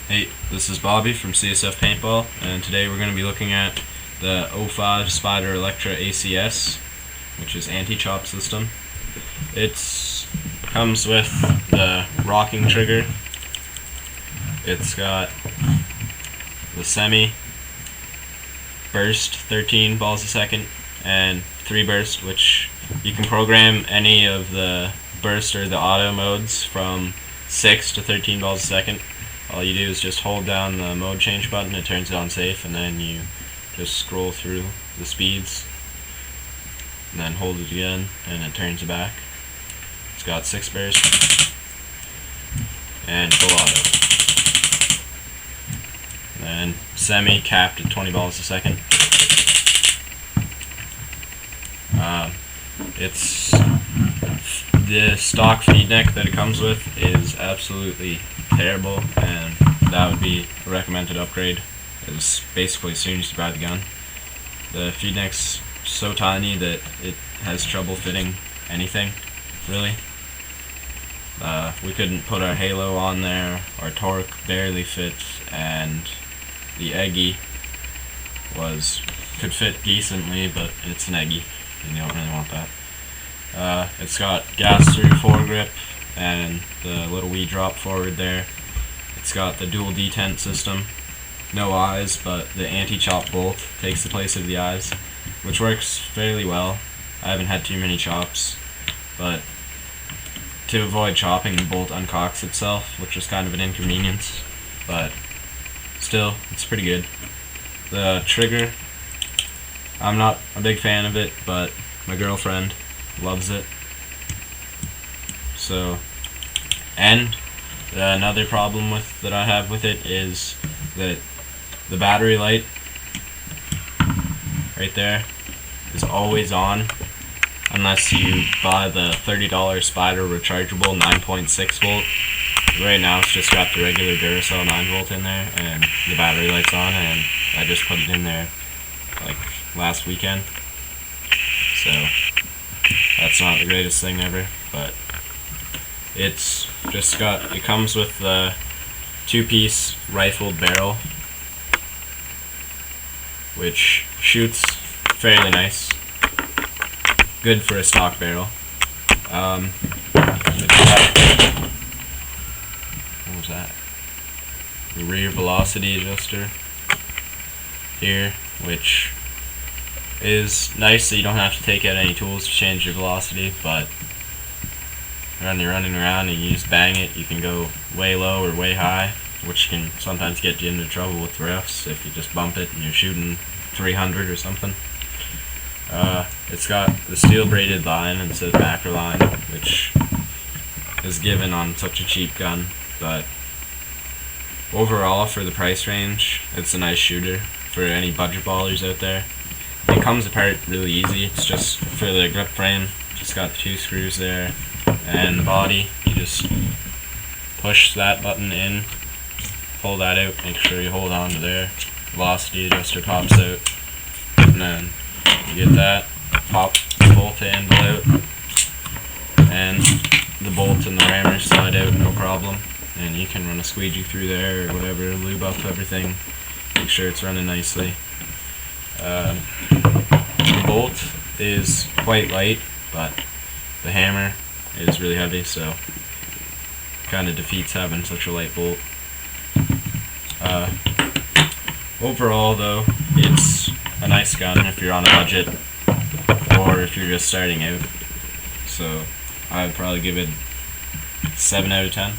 Hey, this is Bobby from CSF Paintball, and today we're going to be looking at the 05 Spyder Electra ACS, which is anti-chop system. It comes with the rocking trigger. It's got the semi burst, 13 balls a second, and 3 burst, which you can program any of the burst or the auto modes from 6 to 13 balls a second. All you do is just hold down the mode change button, it turns it on safe, and then you just scroll through the speeds, and then hold it again, and it turns it back. It's got 6 burst, and full auto. And then semi capped at 20 balls a second. The stock feed neck that it comes with is absolutely terrible, and that would be a recommended upgrade. It's basically as soon as you buy the gun. The feed neck's so tiny that it has trouble fitting anything, really. We couldn't put our halo on there, our torque barely fits, and the eggy could fit decently, but it's an eggy, and you don't really want that. It's got gas through foregrip and the little wee drop forward there. It's got the dual detent system, no eyes, but the anti-chop bolt takes the place of the eyes, which works fairly well. I haven't had too many chops, but to avoid chopping, the bolt uncocks itself, which is kind of an inconvenience, but still, it's pretty good. The trigger, I'm not a big fan of it, but my girlfriend loves it. So, and another problem that I have with it is that the battery light right there is always on unless you buy the $30 Spyder rechargeable 9.6 volt. Right now it's just got the regular Duracell 9 volt in there and the battery light's on, and I just put it in there like last weekend. So that's not the greatest thing ever, but it comes with the 2-piece rifled barrel, which shoots fairly nice. Good for a stock barrel. What was that? The rear velocity adjuster here, which is nice so you don't have to take out any tools to change your velocity, but when you're running around and you just bang it, you can go way low or way high, which can sometimes get you into trouble with refs if you just bump it and you're shooting 300 or something. It's got the steel braided line instead of backer line, which is given on such a cheap gun, but overall for the price range, it's a nice shooter for any budget ballers out there. It comes apart really easy. It's just for the grip frame, just got the 2 screws there, and the body, you just push that button in, pull that out, make sure you hold on to there, velocity adjuster pops out, and then you get that, pop the bolt handle out, and the bolt and the rammer slide out no problem, and you can run a squeegee through there or whatever, lube up everything, make sure it's running nicely. The bolt is quite light, but the hammer is really heavy, so kind of defeats having such a light bolt. Overall though, it's a nice gun if you're on a budget or if you're just starting out, so I would probably give it 7 out of 10.